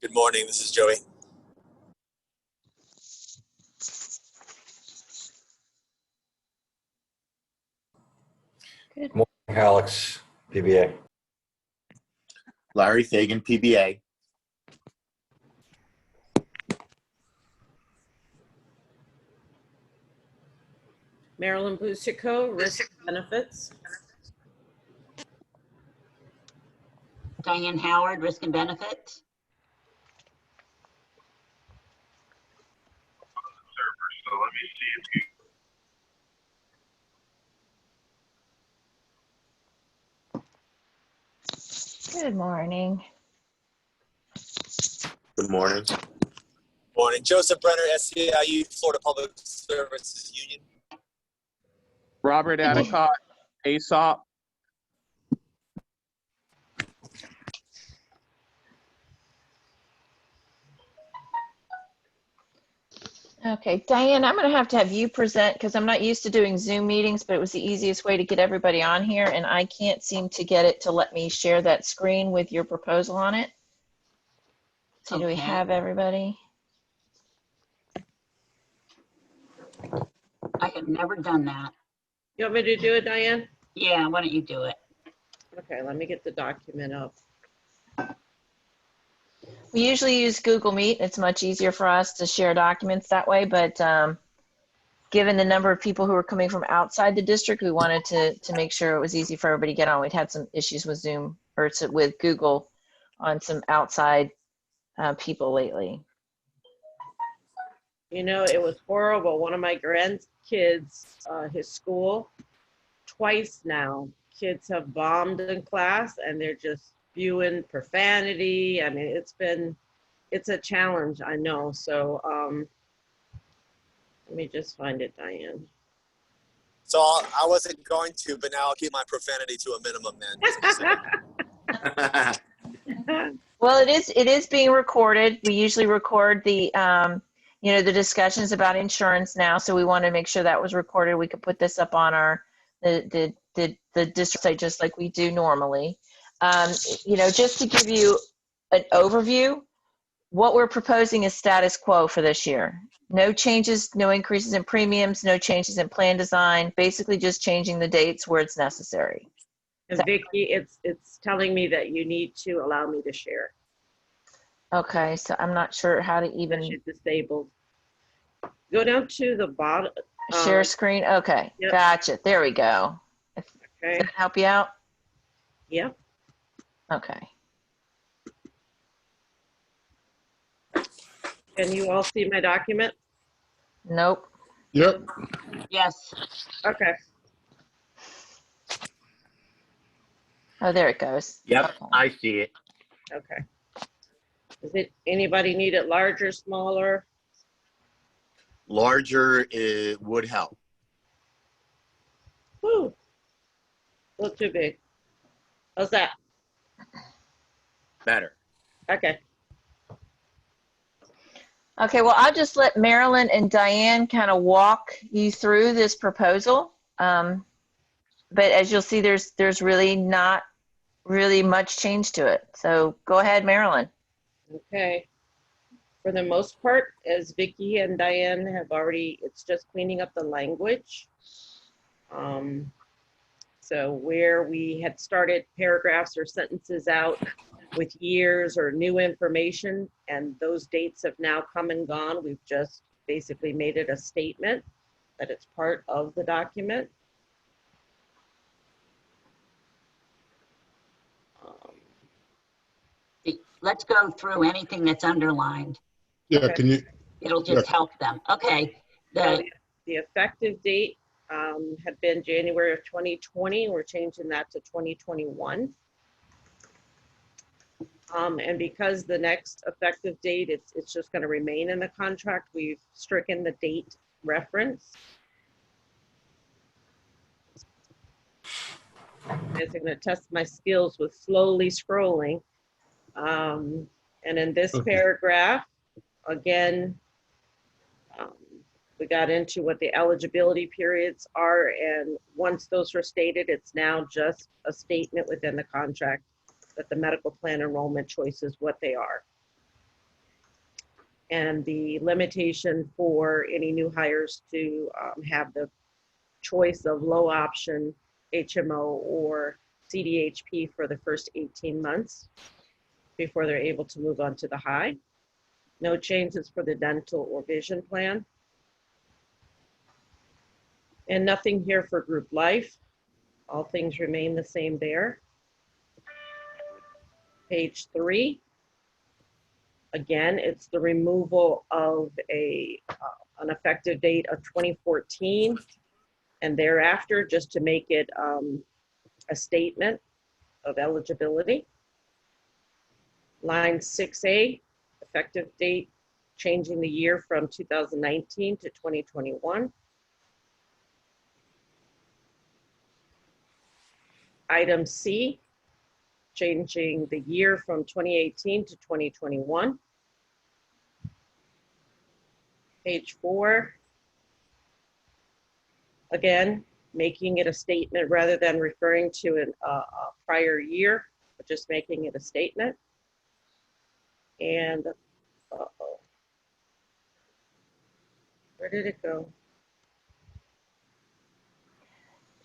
Good morning, this is Joey. Good morning, Alex, PBA. Larry Fagan, PBA. Marilyn Busico, Risk Benefits. Diane Howard, Risk and Benefits. So let me see if you. Good morning. Good morning. Morning, Joseph Brenner, SCIU, Florida Public Services Union. Robert Adicott, ASOP. Okay, Diane, I'm going to have you present because I'm not used to doing Zoom meetings, but it was the easiest way to get everybody on here, and I can't seem to get it to let me share that screen with your proposal on it. So do we have everybody? I have never done that. You want me to do it, Diane? Yeah, why don't you do it? Okay, let me get the document up. We usually use Google Meet. It's much easier for us to share documents that way, but given the number of people who are coming from outside the district, we wanted to make sure it was easy for everybody to get on. We'd had some issues with Zoom or with Google on some outside people lately. You know, it was horrible. One of my grandkids, his school, twice now, kids have bombed in class and they're just spewing profanity. I mean, it's a challenge, I know. So let me just find it, Diane. So I wasn't going to, but now I'll keep my profanity to a minimum then. Well, it is being recorded. We usually record the the discussions about insurance now, so we want to make sure that was recorded. We could put this up on the district site just like we do normally. Just to give you an overview, what we're proposing is status quo for this year. No changes, no increases in premiums, no changes in plan design, basically just changing the dates where it's necessary. And Vicki, it's telling me that you need to allow me to share. Okay, so I'm not sure how to even. She's disabled. Go down to the bottom. Share screen. Okay, yep. Gotcha. There we go. Okay. Does that help you out? Yeah. Okay. Can you all see my document? Nope. Yep. Yes. Okay. Oh, there it goes. Yep, Okay. I see it. Okay. Anybody need it larger, smaller? Larger would help. Whew. A little too big. How's that? Better. Okay. Okay, well, I'll just let Marilyn and Diane kind of walk you through this proposal. But as you'll see, there's really not really much change to it. So go ahead, Marilyn. Okay. For the most part, as Vicki and Diane have already, it's just cleaning up the language. So where we had started paragraphs or sentences out with years or new information, and those dates have now come and gone, we've just basically made it a statement that it's part of the document. Let's go through anything that's underlined. Yeah, Okay. can you? It'll just help them. Okay. The effective date had been January of 2020. We're changing that to 2021. And because the next effective date, it's just going to remain in the contract, we've stricken the date reference. I'm going to test my skills with slowly scrolling. And in this paragraph, again, we got into what the eligibility periods are, and once those were stated, it's now just a statement within the contract that the medical plan enrollment choice is what they are. and the limitation for any new hires to have the choice of low option HMO or CDHP for the first 18 months before they're able to move on to the high. No changes for the dental or vision plan. And nothing here for group life. All things remain the same there. Page 3. Again, it's the removal of an effective date of 2014 and thereafter, just to make it a statement of eligibility. Line 6A, effective date, changing the year from 2019 to 2021. Item C, changing the year from 2018 to 2021. Page 4, again, making it a statement rather than referring to a prior year, but just making it a statement. And, uh-oh, where did it go?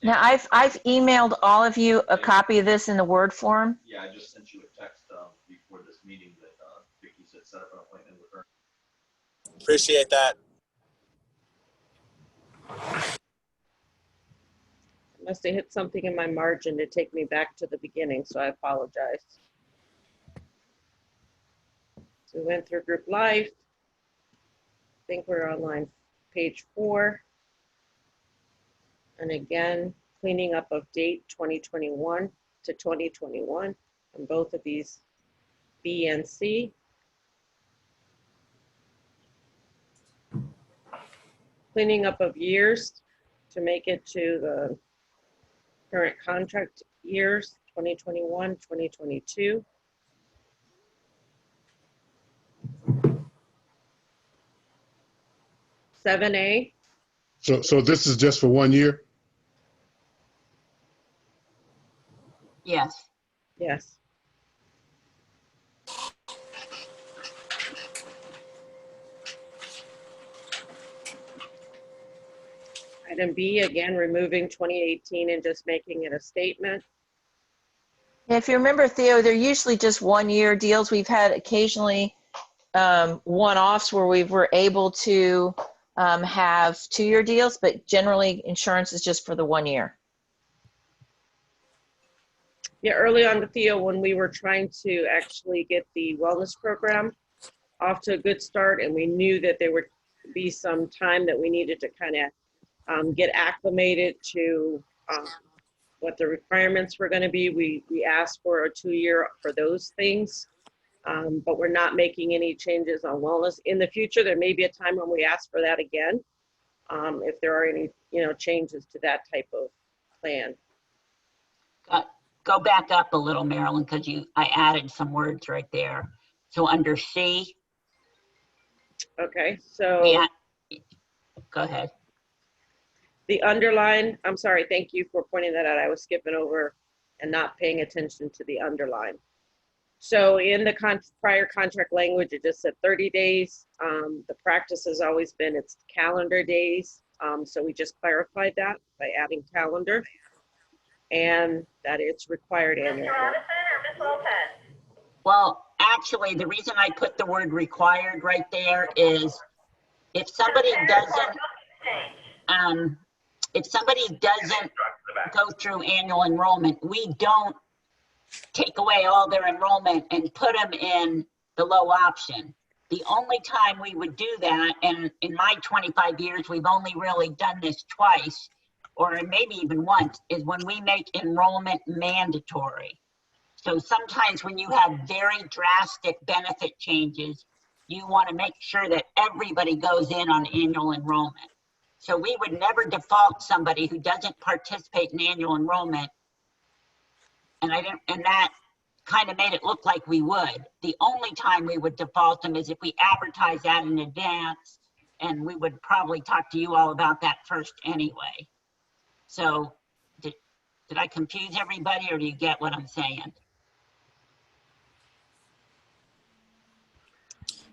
Now, I've emailed all of you a copy of this in the Word form. Yeah, I just sent you a text before this meeting that Vicki said set up an appointment with her. Appreciate that. I must have hit something in my margin to take me back to the beginning, so I apologize. So we went through group life. I think we're on line page 4. And again, cleaning up of date 2021 to 2021 on both of these B and C. Cleaning up of years to make it to the current contract years, 2021, 2022. Seven A, So this is just for 1 year? Yes. yes. Item B, again, removing 2018 and just making it a statement. If you remember, Theo, they're usually just 1 year deals. We've had occasionally one-offs where we were able to have 2 year deals, but generally insurance is just for the 1 year. Yeah, early on, Theo, when we were trying to actually get the wellness program off to a good start, and we knew that there would be some time that we needed to kind of get acclimated to what the requirements were going to be. We asked for a 2 year for those things, but we're not making any changes on wellness. In the future, there may be a time when we ask for that again, if there are any, changes to that type of plan. Go back up a little, Marilyn, because I added some words right there. So under C. Okay, so Go ahead. the underline, I'm sorry, thank you for pointing that out. I was skipping over and not paying attention to the underline. So in the prior contract language, it just said 30 days. The practice has always been it's calendar days. So we just clarified that by adding calendar and that it's required annually. Well, actually, the reason I put the word required right there is if somebody doesn't go through annual enrollment, we don't take away all their enrollment and put them in the low option. The only time we would do that, and in my 25 years, we've only really done this twice, or maybe even once, is when we make enrollment mandatory. So sometimes when you have very drastic benefit changes, you want to make sure that everybody goes in on annual enrollment. So we would never default somebody who doesn't participate in annual enrollment. And that kind of made it look like we would. The only time we would default them is if we advertise that in advance, and we would probably talk to you all about that first anyway. So did I confuse everybody, or do you get what I'm saying?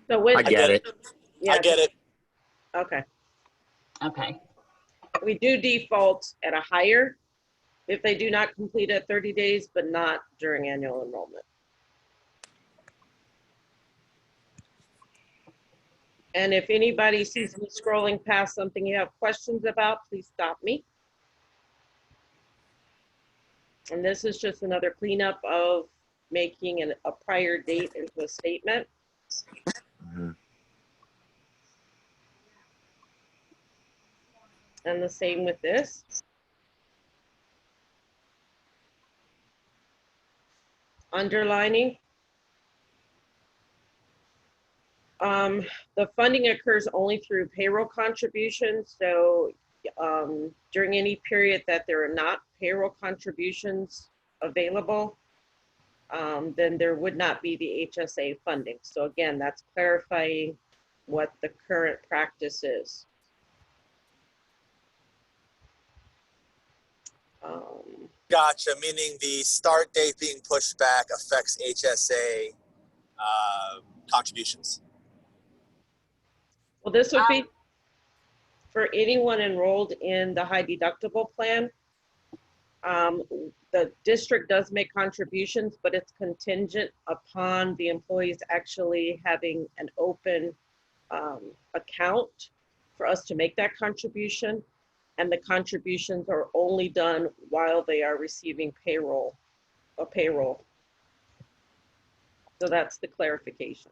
So when. I get it. Yeah, I get it. okay. Okay. We do default at a higher if they do not complete at 30 days, but not during annual enrollment. And if anybody sees me scrolling past something you have questions about, please stop me. And this is just another cleanup of making a prior date into a statement. Mhm. And the same with this. Underlining. The funding occurs only through payroll contributions. So during any period that there are not payroll contributions available, then there would not be the HSA funding. So again, that's clarifying what the current practice is. Gotcha. Meaning the start date being pushed back affects HSA contributions. Well, this would be for anyone enrolled in the high deductible plan. The district does make contributions, but it's contingent upon the employees actually having an open account for us to make that contribution. And the contributions are only done while they are receiving payroll. So that's the clarification.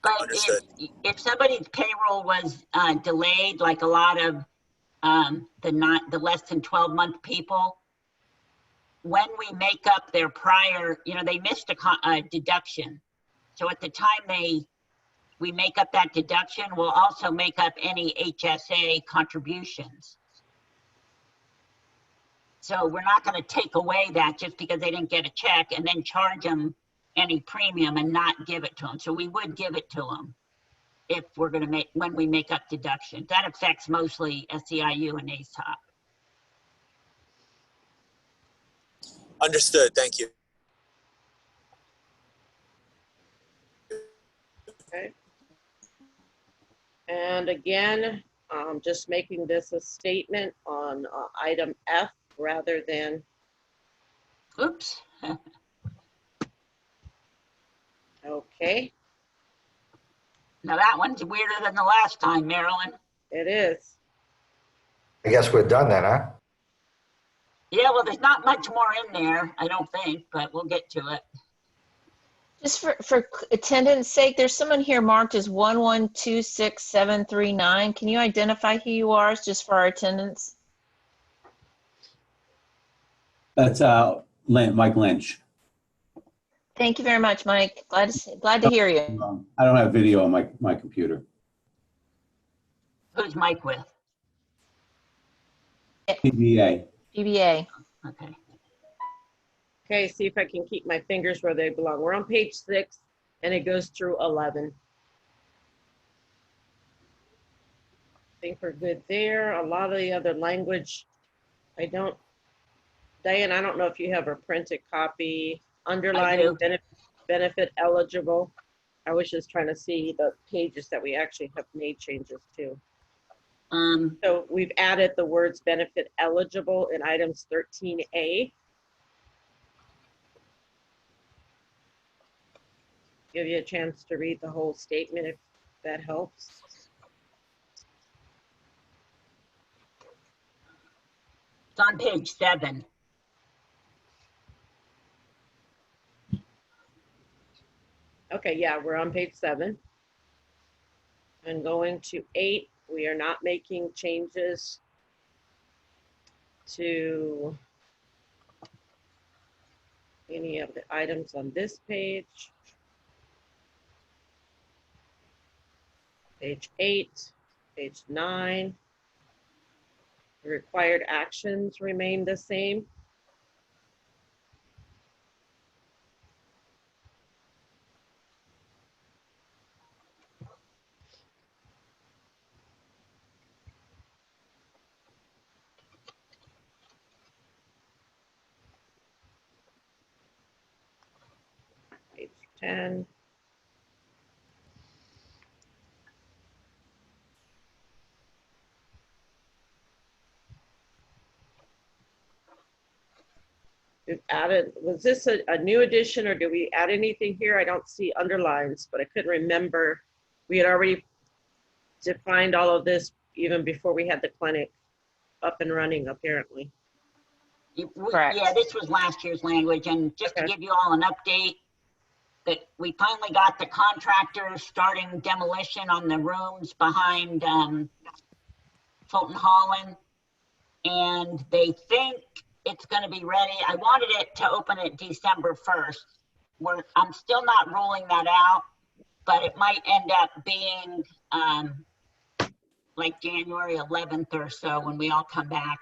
But Understood. if somebody's payroll was delayed, like a lot of the less than 12-month people, when we make up their prior, they missed a deduction. So at the time we make up that deduction, we'll also make up any HSA contributions. So we're not going to take away that just because they didn't get a check and then charge them any premium and not give it to them. So we would give it to them if we're going to when we make up deductions. That affects mostly SEIU and ASOP. Understood. Thank you. Okay. And again, just making this a statement on item F rather than. Oops. Okay. Now that one's weirder than the last time, Marilyn. It is. I guess we're done then, huh? Yeah, well, there's not much more in there, I don't think, but we'll get to it. Just for attendance sake, there's someone here marked as 1126739. Can you identify who you are just for our attendance? That's Mike Lynch. Thank you very much, Mike. Glad to hear you. I don't have video on my computer. Who's Mike with? PBA. PBA. Okay. Okay, see if I can keep my fingers where they belong. We're on page 6 and it goes through 11. I think we're good there. A lot of the other language, Diane, I don't know if you have a printed copy. Underlining benefit eligible. I was just trying to see the pages that we actually have made changes to. So we've added the words benefit eligible in items 13A. Give you a chance to read the whole statement if that helps. It's on page 7. Okay, yeah, we're on page 7. And going to 8, we are not making changes to any of the items on this page. Page 8, page 9. The required actions remain the same. Page 10. we've added, was this a new addition or did we add anything here? I don't see underlines, but I couldn't remember. We had already defined all of this even before we had the clinic up and running, apparently. Correct. Yeah, this was last year's language, and just to Okay. give you all an update, that we finally got the contractor starting demolition on the rooms behind Fulton Holland, and they think it's going to be ready. I wanted it to open it December 1st. I'm still not ruling that out, but it might end up being like January 11th or so when we all come back.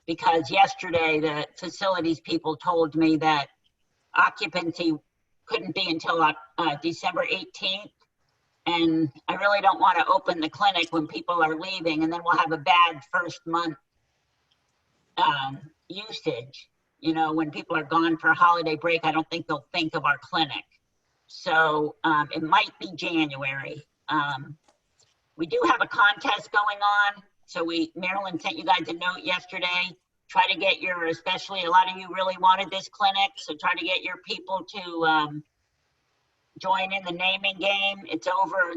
Because yesterday the facilities people told me that occupancy couldn't be until December 18th. And I really don't want to open the clinic when people are leaving, and then we'll have a bad first month usage. You know, when people are gone for holiday break, I don't think they'll think of our clinic. So it might be January. We do have a contest going on. So Marilyn sent you guys a note yesterday. Try to get your, especially a lot of you really wanted this clinic. So try to get your people to join in the naming game. It's over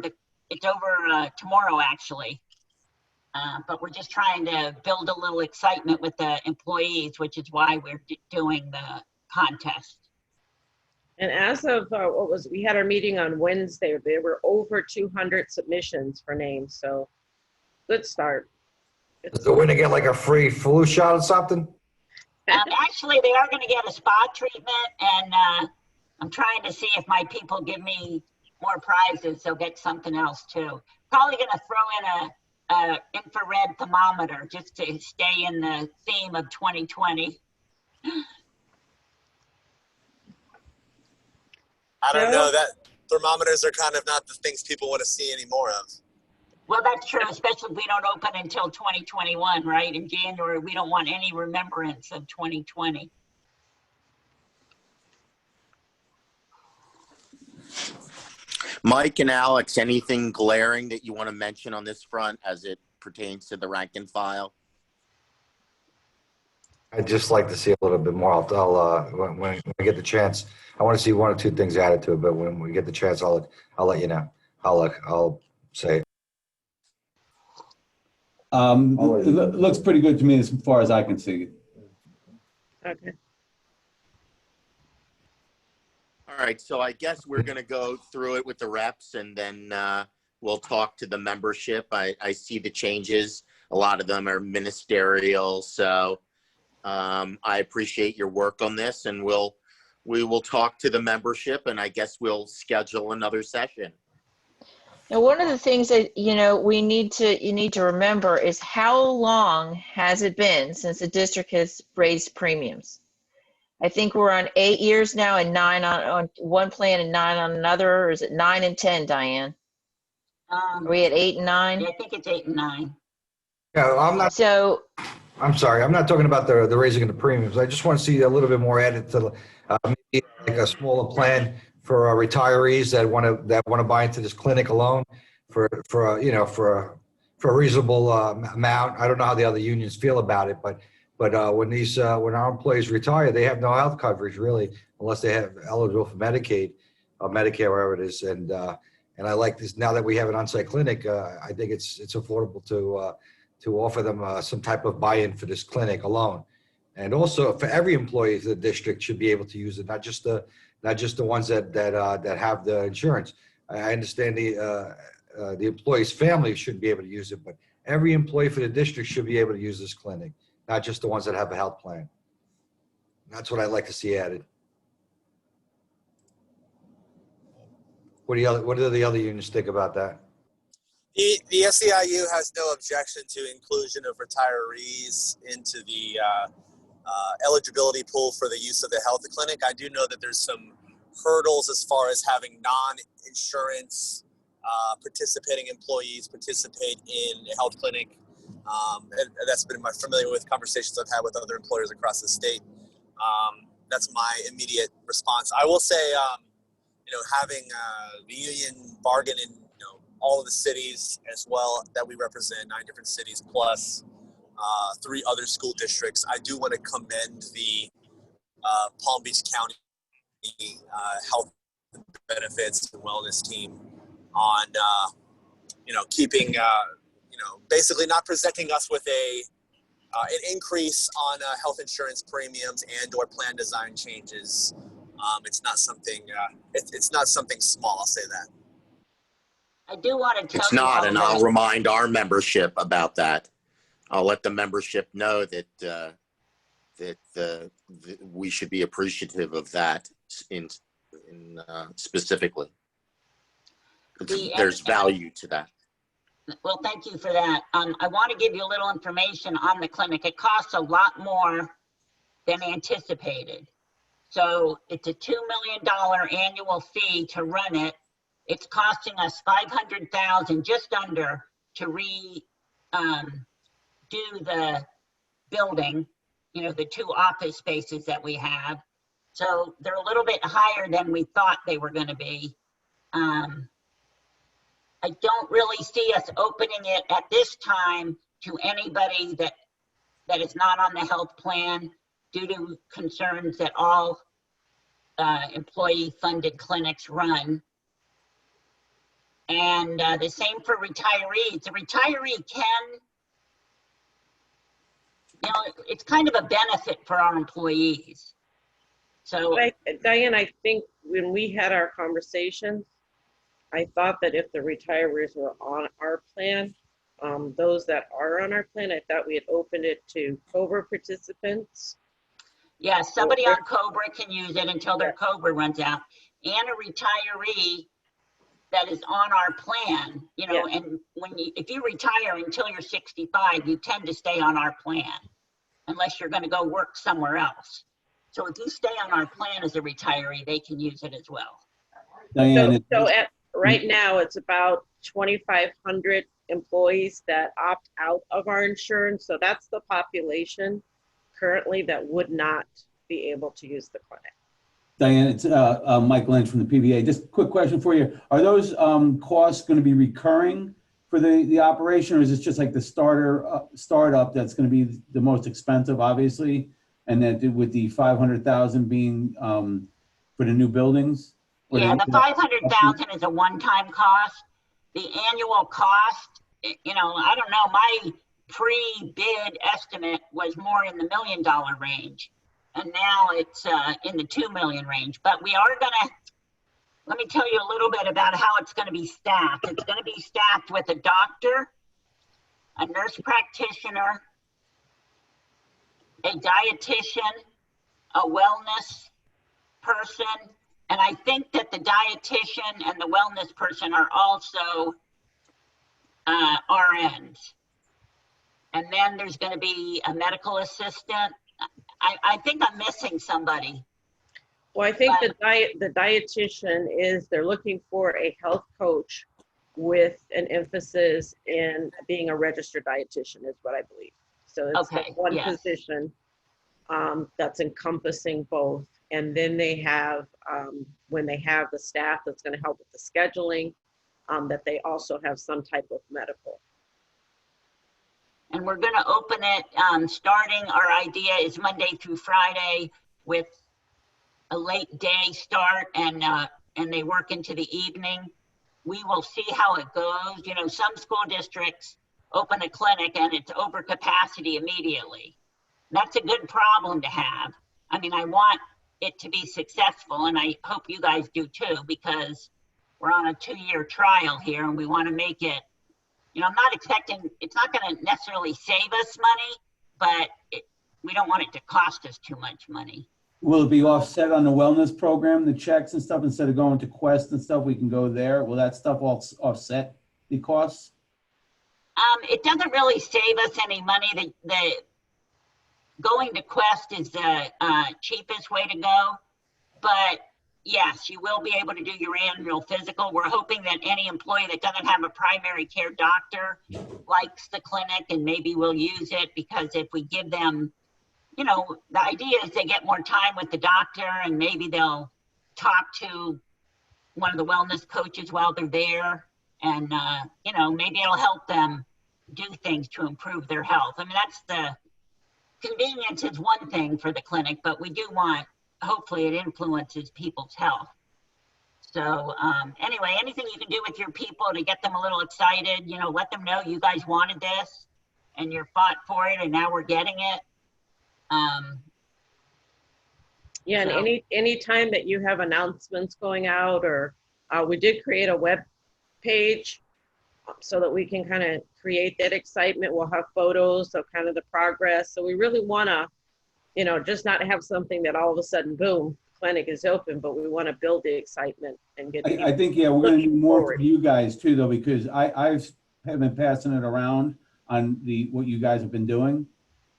tomorrow, actually. But we're just trying to build a little excitement with the employees, which is why we're doing the contest. And as of we had our meeting on Wednesday, there were over 200 submissions for names. So good start. Does the winner get like a free flu shot or something? Actually, they are going to get a spa treatment, and I'm trying to see if my people give me more prizes. They'll get something else too. Probably going to throw in a infrared thermometer just to stay in the theme of 2020. I don't know, that thermometers are kind of not the things people want to see any more of. Well, that's true, especially if we don't open until 2021, right? In January, we don't want any remembrance of 2020. Mike and Alex, anything glaring that you want to mention on this front as it pertains to the rank and file? I'd just like to see a little bit more. When we get the chance, I want to see one or two things added to it. But when we get the chance, I'll let you know. I'll say it. It looks pretty good to me as far as I can see. Okay. All right, so I guess we're going to go through it with the reps, and then we'll talk to the membership. I see the changes. A lot of them are ministerial, so I appreciate your work on this, and we will talk to the membership, and I guess we'll schedule another session. Now, one of the things that, you need to remember is how long has it been since the district has raised premiums? I think we're on 8 years now and 9 on one plan and 9 on another, or is it 9 and 10, Diane? Are we at 8 and 9? Yeah, I think it's 8 and 9. Yeah, I'm sorry. I'm not talking about the raising of the premiums. I just want to see a little bit more added to maybe like a smaller plan for retirees that want to buy into this clinic alone for a reasonable amount. I don't know how the other unions feel about it, but when our employees retire, they have no health coverage really, unless they have eligible for Medicaid or Medicare, wherever it is. And I like this now that we have an on-site clinic. I think it's affordable to offer them some type of buy-in for this clinic alone. And also for every employee, the district should be able to use it, not just the ones that have the insurance. I understand the employee's family should be able to use it, but every employee for the district should be able to use this clinic, not just the ones that have a health plan. That's what I'd like to see added. What do the other unions think about that? The SEIU has no objection to inclusion of retirees into the eligibility pool for the use of the health clinic. I do know that there's some hurdles as far as having non-insurance participating employees participate in a health clinic. And that's been familiar with conversations I've had with other employers across the state. That's my immediate response. I will say, having the union bargain in all of the cities as well that we represent, 9 different cities plus 3 other school districts. I do want to commend the Palm Beach County Health Benefits and Wellness team on, keeping, basically not presenting us with an increase on health insurance premiums and or plan design changes. It's not something. It's not something small. I'll say that. I do want to tell It's you not, all and that I'll remind our membership about that. I'll let the membership know that we should be appreciative of that in specifically. There's value to that. Well, thank you for that. I want to give you a little information on the clinic. It costs a lot more than anticipated. So it's a $2 million annual fee to run it. It's costing us $500,000, just under, to do the building, the 2 office spaces that we have. So they're a little bit higher than we thought they were going to be. I don't really see us opening it at this time to anybody that is not on the health plan, due to concerns that all employee-funded clinics run. And the same for retirees. The retiree can, it's kind of a benefit for our employees. So, Diane, I think when we had our conversations, I thought that if the retirees were on our plan, those that are on our plan, I thought we had opened it to COBRA participants. yeah, somebody on COBRA can use it until their COBRA runs out. And a retiree that is on our plan, and if you retire until you're 65, you tend to stay on our plan unless you're going to go work somewhere else. So if you stay on our plan as a retiree, they can use it as well. Diane, Right now, it's about 2,500 employees that opt out of our insurance. So that's the population currently that would not be able to use the clinic. Diane, it's Mike Lynch from the PBA. Just a quick question for you. Are those costs going to be recurring for the operation, or is this just like the startup that's going to be the most expensive, obviously, and then with the 500,000 being for the new buildings? Yeah, the 500,000 is a one-time cost. The annual cost, I don't know, my pre-bid estimate was more in the $1 million range. And now it's in the 2 million range. But we are gonna, let me tell you a little bit about how it's gonna be staffed. It's gonna be staffed with a doctor, a nurse practitioner, a dietitian, a wellness person, and I think that the dietitian and the wellness person are also RNs. And then there's going to be a medical assistant. I think I'm missing somebody. Well, I think the dietitian is, they're looking for a health coach with an emphasis in being a registered dietitian is what I believe. So it's one position that's encompassing both. And then they have, when they have the staff that's going to help with the scheduling, that they also have some type of medical. And we're going to open it starting, our idea is Monday through Friday with a late day start, and they work into the evening. We will see how it goes. Some school districts open a clinic and it's over capacity immediately. That's a good problem to have. I mean, I want it to be successful, and I hope you guys do too, because we're on a 2-year trial here and we want to make it, I'm not expecting, it's not going to necessarily save us money, but we don't want it to cost us too much money. Will it be offset on the wellness program, the checks and stuff, instead of going to Quest and stuff, we can go there? Will that stuff all offset the costs? It doesn't really save us any money. The going to Quest is the cheapest way to go, but yes, you will be able to do your annual physical. We're hoping that any employee that doesn't have a primary care doctor likes the clinic and maybe will use it, because if we give them, the idea is they get more time with the doctor, and maybe they'll talk to one of the wellness coaches while they're there, and maybe it'll help them do things to improve their health. I mean, convenience is one thing for the clinic, but we do want, hopefully it influences people's health. So anyway, anything you can do with your people to get them a little excited, you know, let them know you guys wanted this and you fought for it and now we're getting it. Yeah, and So- any time that you have announcements going out, or we did create a web page so that we can kind of create that excitement. We'll have photos of kind of the progress. So we really want to, you know, just not have something that all of a sudden, boom, clinic is open, but we want to build the excitement and get. I think, yeah, we're going to need more forward. from you guys too, though, because I've been passing it around on what you guys have been doing,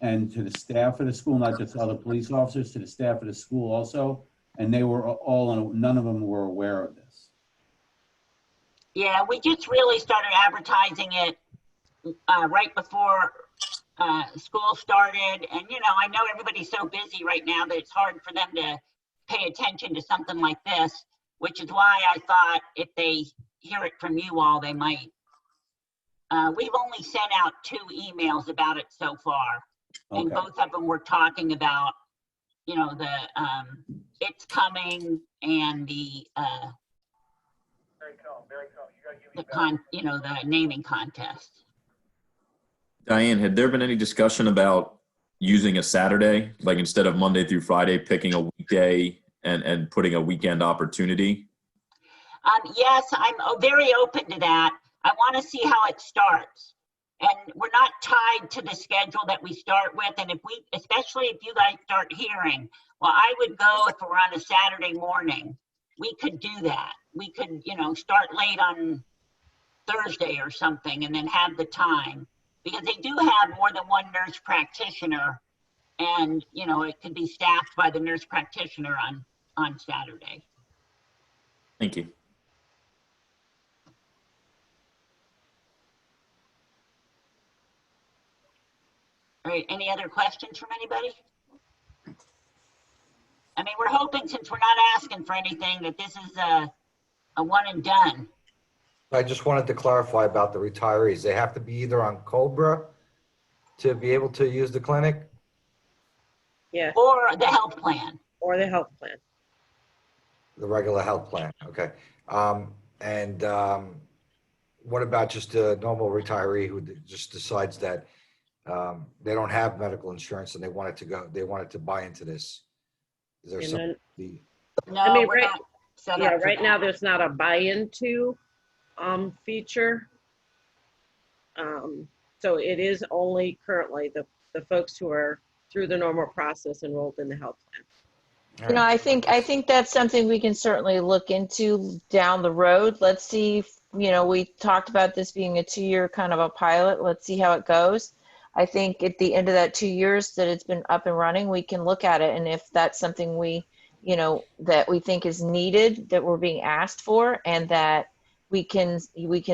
and to the staff of the school, not just other police officers, to the staff of the school also, and they were all, none of them were aware of this. Yeah, we just really started advertising it right before school started. And, you know, I know everybody's so busy right now that it's hard for them to pay attention to something like this, which is why I thought if they hear it from you all, they might. We've only sent out 2 emails about it so far. Okay. And both of them were talking about, you know, the it's coming and the the naming contest. Diane, had there been any discussion about using a Saturday, like instead of Monday through Friday, picking a weekday and putting a weekend opportunity? Yes, I'm very open to that. I want to see how it starts. And we're not tied to the schedule that we start with. And especially if you guys start hearing, well, I would go if we're on a Saturday morning, we could do that. We could, you know, start late on Thursday or something and then have the time, because they do have more than one nurse practitioner, and, you know, it could be staffed by the nurse practitioner on Saturday. Thank you. All right, any other questions from anybody? I mean, we're hoping, since we're not asking for anything, that this is a one and done. I just wanted to clarify about the retirees. They have to be either on Cobra to be able to use the clinic? Yeah, Or the health plan. or the health plan. The regular health plan, okay. What about just a normal retiree who just decides that they don't have medical insurance and they wanted to buy into this? Is there something? No, I mean, we're not set up for right that. now there's not a buy-into feature. So it is only currently the folks who are through the normal process enrolled in the health plan. You know, I think that's something we can certainly look into down the road. Let's see, you know, we talked about this being a 2-year kind of a pilot. Let's see how it goes. I think at the end of that 2 years that it's been up and running, we can look at it. And if that's something we, you know, that we think is needed, that we're being asked for, and that we can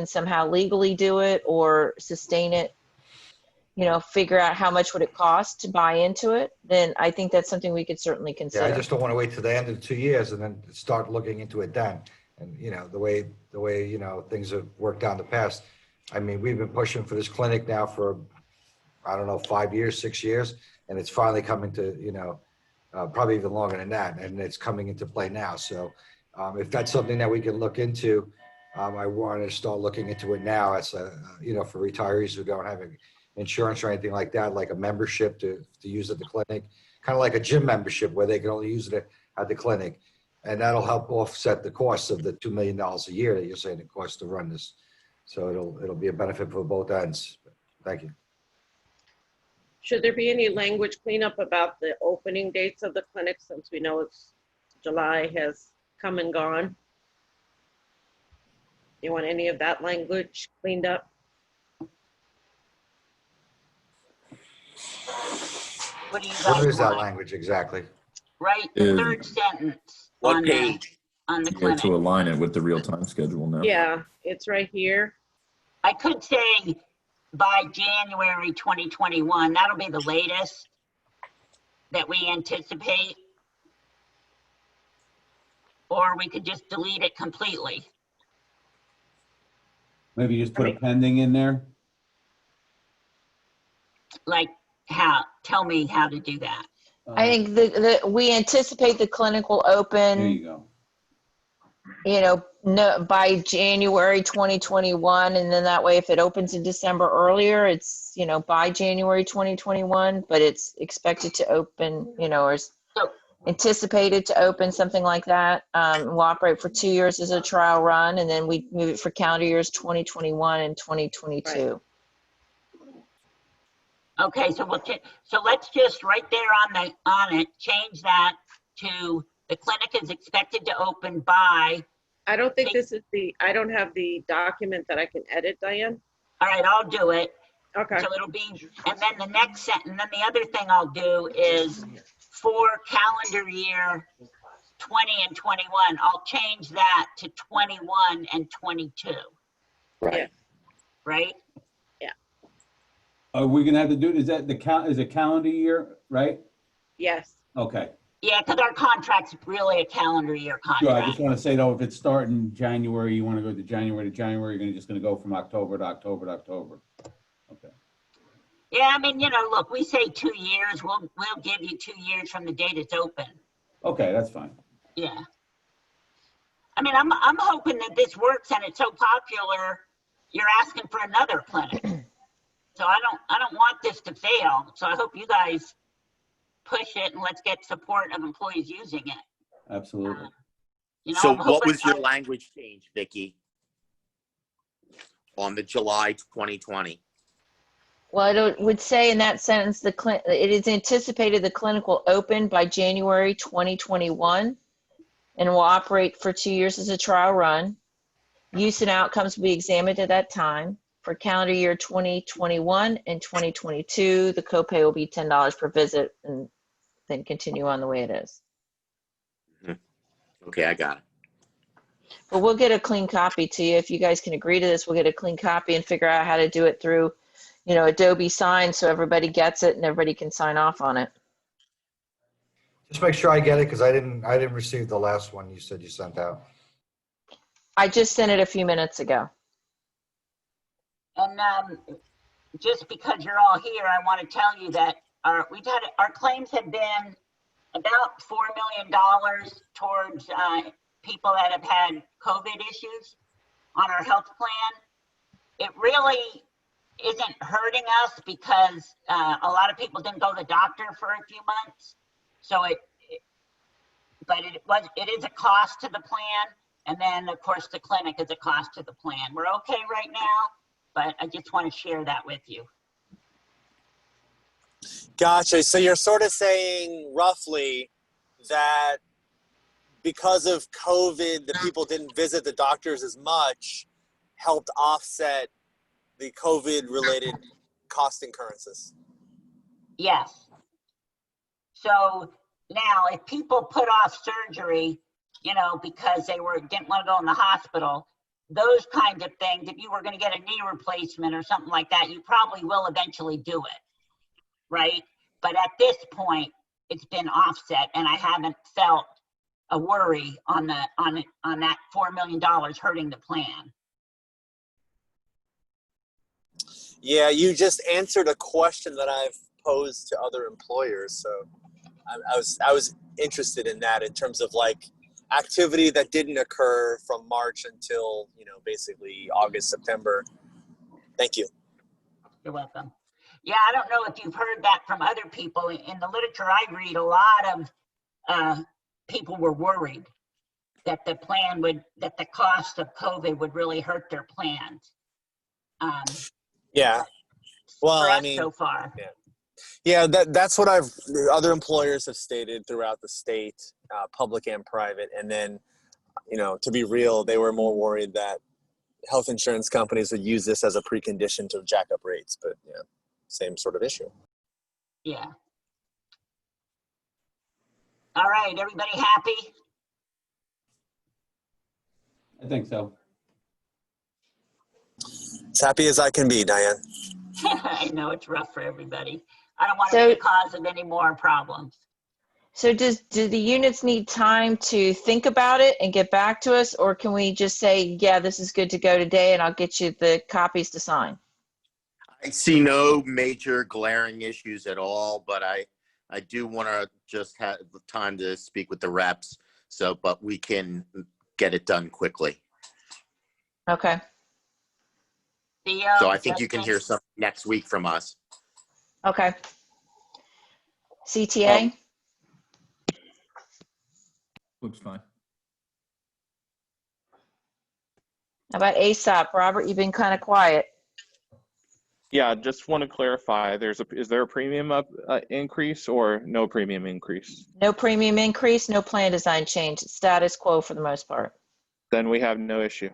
somehow legally do it or sustain it, you know, figure out how much would it cost to buy into it, then I think that's something we could certainly consider. Yeah, I just don't want to wait till the end of the 2 years and then start looking into it then. And, you know, the way, you know, things have worked out in the past. I mean, we've been pushing for this clinic now for, I don't know, 5 years, 6 years, and it's finally coming to, you know, probably even longer than that. And it's coming into play now. So if that's something that we can look into, I want to start looking into it now as you know, for retirees who don't have insurance or anything like that, like a membership to use at the clinic, kind of like a gym membership where they can only use it at the clinic. And that'll help offset the costs of the $2 million a year that you're saying it costs to run this. So it'll be a benefit for both ends. Thank you. Should there be any language cleanup about the opening dates of the clinic, since we know it's July has come and gone? You want any of that language cleaned up? What do you guys What is that want? language exactly? Right, the third sentence What on page? on the Yeah, clinic. to align it with the real-time schedule now. Yeah, it's right here. I could say by January 2021, that'll be the latest that we anticipate. Or we could just delete it completely. Maybe just put a pending in there. Like tell me how to do that. I think we anticipate the clinic will There open, you go. no, by January 2021. And then that way, if it opens in December earlier, it's, by January 2021, but it's expected to open, or is So, anticipated to open, something like that. We'll operate for 2 years as a trial run, and then we move it for calendar years 2021 and 2022. okay, so so let's just right there on it, change that to the clinic is expected to open by. I don't think I don't have the document that I can edit, Diane. All right, I'll do it. Okay. So it'll be, and then the next sentence, and then the other thing I'll do is for calendar year 20 and 21, I'll change that to 21 and 22, Right. right? Are we gonna have to do, is that is a calendar year, right? Yes. Okay. Yeah, because our contract's really a calendar year Sure, I contract. just want to say though, if it's starting January, you want to go to January, you're just gonna go from October to October to October. Okay. Yeah, I mean, look, we say 2 years, we'll give you 2 years from the date it's open. Okay, that's fine. Yeah. I mean, I'm hoping that this works and it's so popular, you're asking for another clinic. So I don't want this to fail. So I hope you guys push it and let's get support of employees using it. Absolutely. So I'm what hoping- was your language change, Vicki, on the July 2020? Well, it would say in that sentence, it is anticipated the clinic will open by January 2021 and will operate for 2 years as a trial run. Use and outcomes will be examined at that time. For calendar year 2021 and 2022, the copay will be $10 per visit and then continue on the way it is. Okay, I got it. But we'll get a clean copy to you. If you guys can agree to this, we'll get a clean copy and figure out how to do it through, Adobe Sign so everybody gets it and everybody can sign off on it. Just make sure I get it because I didn't receive the last one you said you sent out. I just sent it a few minutes ago. And just because you're all here, I want to tell you that our claims have been about $4 million towards people that have had COVID issues on our health plan. It really isn't hurting us because a lot of people didn't go to the doctor for a few months. So it is a cost to the plan. And then of course the clinic is a cost to the plan. We're okay right now, but I just want to share that with you. Gotcha. So you're sort of saying roughly that because of COVID, the people didn't visit the doctors as much, helped offset the COVID-related cost incurrences. Yes. So now if people put off surgery, because they didn't want to go in the hospital, those kinds of things, if you were going to get a knee replacement or something like that, you probably will eventually do it, right? But at this point, it's been offset, and I haven't felt a worry on that $4 million hurting the plan. Yeah, you just answered a question that I've posed to other employers. So I was interested in that in terms of like activity that didn't occur from March until, basically August, September. Thank you. You're welcome. Yeah, I don't know if you've heard that from other people. In the literature I read, a lot of people were worried that the cost of COVID would really hurt their plans. Yeah. Well, for us I mean, so far. Yeah, that's what other employers have stated throughout the state, public and private. And then, to be real, they were more worried that health insurance companies would use this as a precondition to jack up rates, but same sort of issue. Yeah. All right, everybody happy? I think so. As happy as I can be, Diane. I know it's rough for everybody. I don't want to be the cause of any more problems. So do the units need time to think about it and get back to us, or can we just say, yeah, this is good to go today and I'll get you the copies to sign? I see no major glaring issues at all, but I do want to just have the time to speak with the reps. So, but we can get it done quickly. Okay. So I think you can hear something next week from us. Okay. CTA? Looks fine. How about ASOP? Robert, you've been kind of quiet. Yeah, just want to clarify, is there a premium increase or no premium increase? No premium increase, no plan design change. Status quo for the most part. Then we have no issue.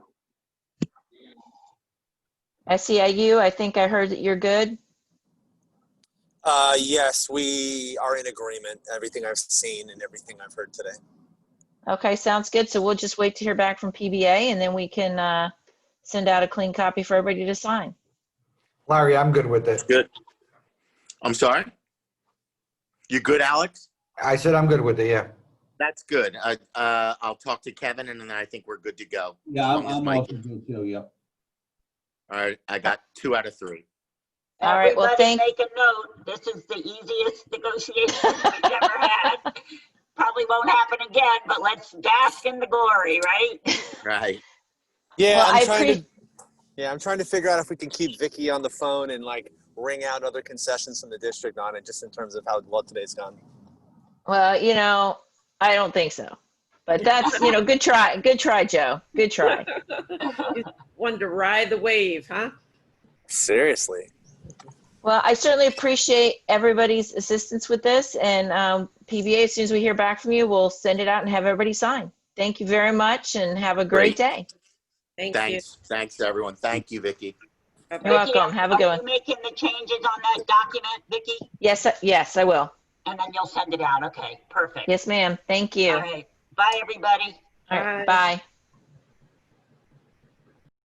SEIU, I think I heard that you're good. Yes, we are in agreement. Everything I've seen and everything I've heard today. Okay, sounds good. So we'll just wait to hear back from PBA, and then we can send out a clean copy for everybody to sign. Larry, I'm good with it. Good. I'm sorry? You good, Alex? I said I'm good with it, yeah. That's good. I'll talk to Kevin, and then I think we're good to go. Yeah, As long as I'm Mike- also good too, yeah. All right, I got 2 out of 3. All right, well, Everybody make a note. This is the easiest negotiation we've ever had. Probably won't happen again, but let's bask in the glory, right? Right. Yeah, Well, I'm trying to figure out if we can keep Vicky on the phone and like ring out other concessions from the district on it, just in terms of how well today's gone. Well, I don't think so. But that's, good try. Good try, Joe. Good try. You wanted to ride the wave, huh? Seriously. Well, I certainly appreciate everybody's assistance with this. And PBA, as soon as we hear back from you, we'll send it out and have everybody sign. Thank you very much and have a great day. Thanks. Thanks, everyone. Thank you, Vicky. You're welcome. Have a good one. Are you making the changes on that document, Vicky? Yes, I will. And then you'll send it out. Okay, perfect. Yes, ma'am. Thank you. All right. Bye, everybody. All right, bye.